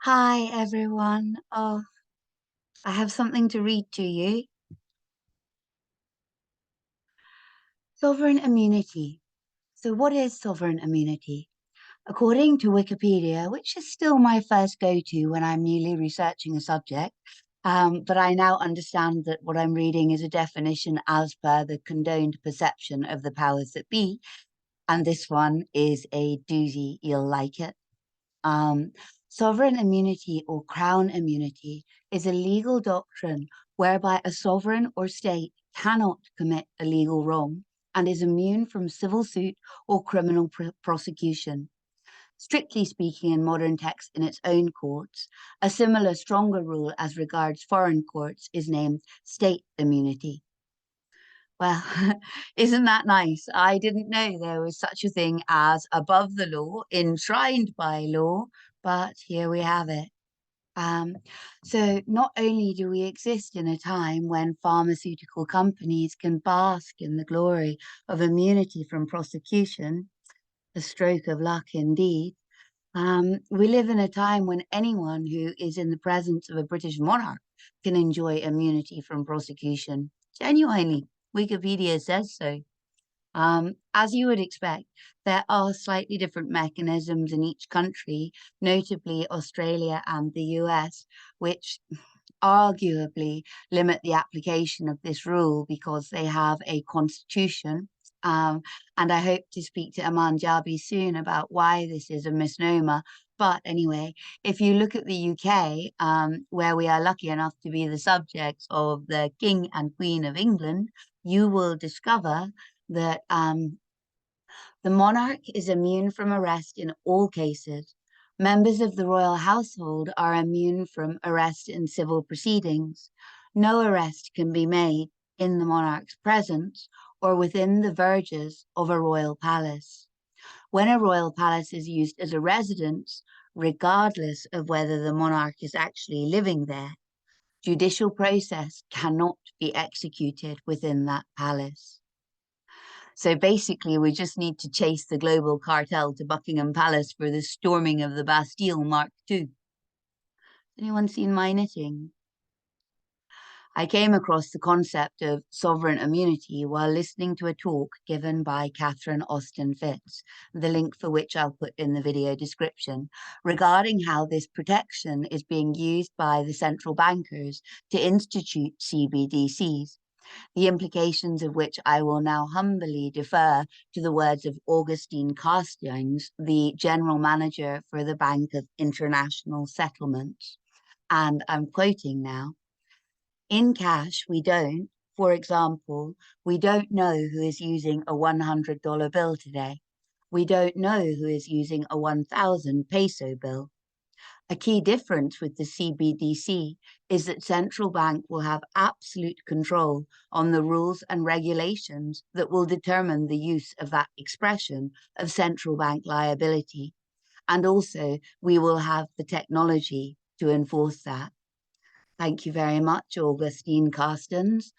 Hi, everyone. Oh, I have something to read to you. Sovereign immunity. So, what is sovereign immunity? According to Wikipedia, which is still my first go-to when I'm newly researching a subject, but I now understand that what I'm reading is a definition as per the condoned perception of the powers that be, and this one is a doozy. You'll like it. Um, Sovereign immunity or crown immunity is a legal doctrine whereby a sovereign or state cannot commit a legal wrong and is immune from civil suit or criminal prosecution. Strictly speaking, in modern texts in its own courts, a similar stronger rule as regards foreign courts is named state immunity. Well, isn't that nice? I didn't know there was such a thing as above the law, enshrined by law, but here we have it. Um, so not only do we exist in a time when pharmaceutical companies can bask in the glory of immunity from prosecution, a stroke of luck indeed, we live in a time when anyone who is in the presence of a British monarch can enjoy immunity from prosecution. Genuinely, Wikipedia says so. As you would expect, there are slightly different mechanisms in each country, notably Australia and the US, which arguably limit the application of this rule because they have a constitution. Um, and I hope to speak to Aman Jabi soon about why this is a misnomer. But anyway, if you look at the UK, where we are lucky enough to be the subjects of the King and Queen of England, you will discover that the monarch is immune from arrest in all cases. Members of the royal household are immune from arrest in civil proceedings. No arrest can be made in the monarch's presence or within the verges of a royal palace. When a royal palace is used as a residence, regardless of whether the monarch is actually living there, judicial process cannot be executed within that palace. So basically, we just need to chase the global cartel to Buckingham Palace for the storming of the Bastille Mark II. Anyone seen my knitting? I came across the concept of sovereign immunity while listening to a talk given by Catherine Austin Fitts, the link for which I'll put in the video description, regarding how this protection is being used by the central bankers to institute CBDCs, the implications of which I will now humbly defer to the words of Augustine Castings, the general manager for the Bank of International Settlements. And I'm quoting now, in cash, for example, we don't know who is using a $100 bill today. We don't know who is using a 1,000 peso bill. A key difference with the CBDC is that central bank will have absolute control on the rules and regulations that will determine the use of that expression of central bank liability. And also, we will have the technology to enforce that. Thank you very much, Augustine Carstens.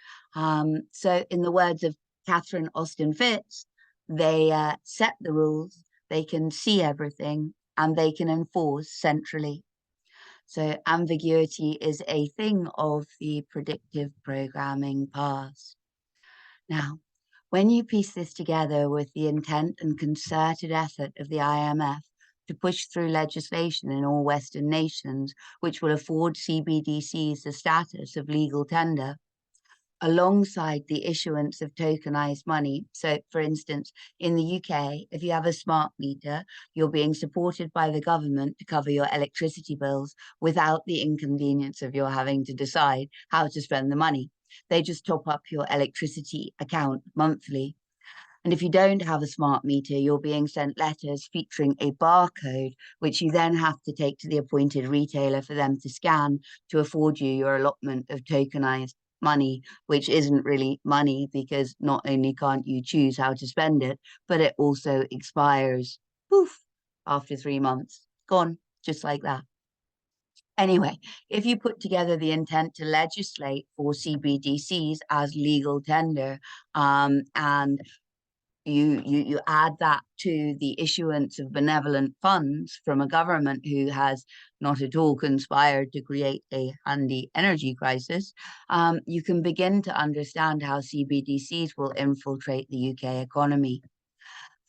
So, in the words of Catherine Austin Fitts, they set the rules, they can see everything, and they can enforce centrally. So ambiguity is a thing of the predictive programming past. Now, when you piece this together with the intent and concerted effort of the IMF to push through legislation in all Western nations, which will afford CBDCs the status of legal tender, alongside the issuance of tokenized money. So, for instance, in the UK, if you have a smart meter, you're being supported by the government to cover your electricity bills without the inconvenience of your having to decide how to spend the money. They just top up your electricity account monthly. And if you don't have a smart meter, you're being sent letters featuring a barcode, which you then have to take to the appointed retailer for them to scan to afford you your allotment of tokenized money, which isn't really money because not only can't you choose how to spend it, but it also expires, poof, after 3 months. Gone, just like that. Anyway, if you put together the intent to legislate for CBDCs as legal tender and you add that to the issuance of benevolent funds from a government who has not at all conspired to create a handy energy crisis, you can begin to understand how CBDCs will infiltrate the UK economy.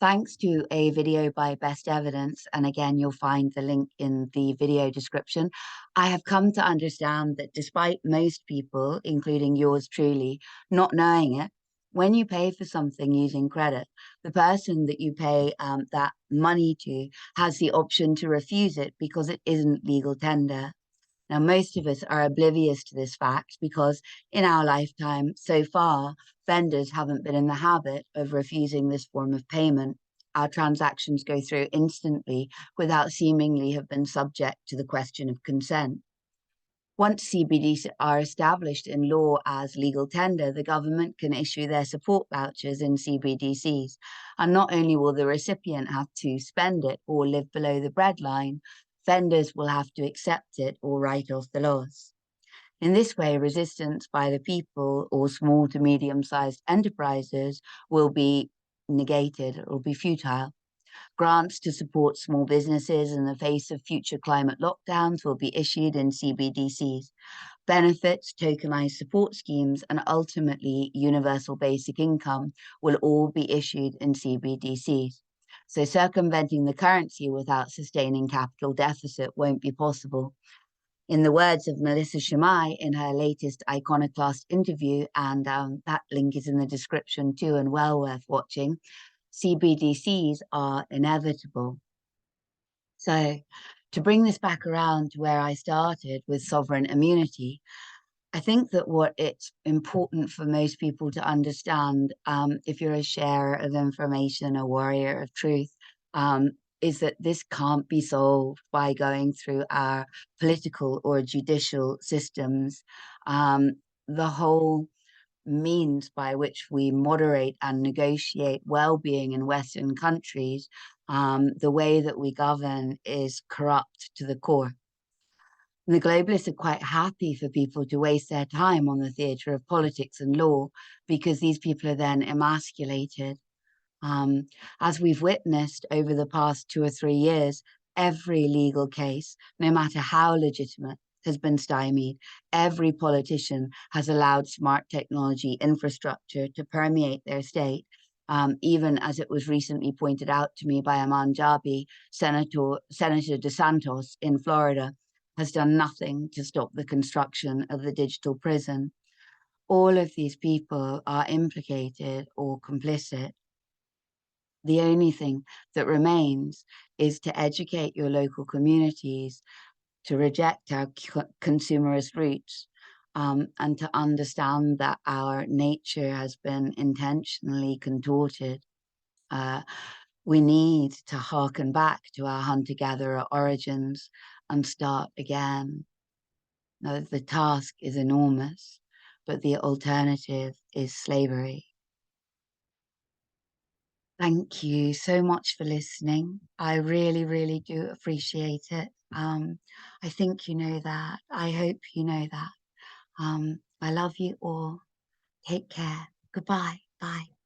Thanks to a video by Best Evidence, and again, you'll find the link in the video description, I have come to understand that despite most people, including yours truly, not knowing it, when you pay for something using credit, the person that you pay that money to has the option to refuse it because it isn't legal tender. Now, most of us are oblivious to this fact because in our lifetime so far, vendors haven't been in the habit of refusing this form of payment. Our transactions go through instantly without seemingly have been subject to the question of consent. Once CBDs are established in law as legal tender, the government can issue their support vouchers in CBDCs. And not only will the recipient have to spend it or live below the breadline, vendors will have to accept it or write off the loss. In this way, resistance by the people or small to medium-sized enterprises will be negated, it will be futile. Grants to support small businesses in the face of future climate lockdowns will be issued in CBDCs. Benefits, tokenized support schemes, and ultimately universal basic income will all be issued in CBDCs. So circumventing the currency without sustaining capital deficit won't be possible. In the words of Melissa Cuimmei in her latest Iconoclast interview, and that link is in the description too and well worth watching, CBDCs are inevitable. So to bring this back around to where I started with sovereign immunity, I think that what it's important for most people to understand, if you're a sharer of information, a warrior of truth, is that this can't be solved by going through our political or judicial systems. The whole means by which we moderate and negotiate well-being in Western countries, the way that we govern is corrupt to the core. And the globalists are quite happy for people to waste their time on the theatre of politics and law because these people are then emasculated. As we've witnessed over the past 2 or 3 years, every legal case, no matter how legitimate, has been stymied. Every politician has allowed smart technology infrastructure to permeate their state, even as it was recently pointed out to me by Aman Jabi, Senator DeSantis in Florida, has done nothing to stop the construction of the digital prison. All of these people are implicated or complicit. The only thing that remains is to educate your local communities, to reject our consumerist roots, and to understand that our nature has been intentionally contorted. We need to harken back to our hunter-gatherer origins and start again. Now, the task is enormous, but the alternative is slavery. Thank you so much for listening. I really, really do appreciate it. I think you know that. I hope you know that. I love you all. Take care. Goodbye. Bye.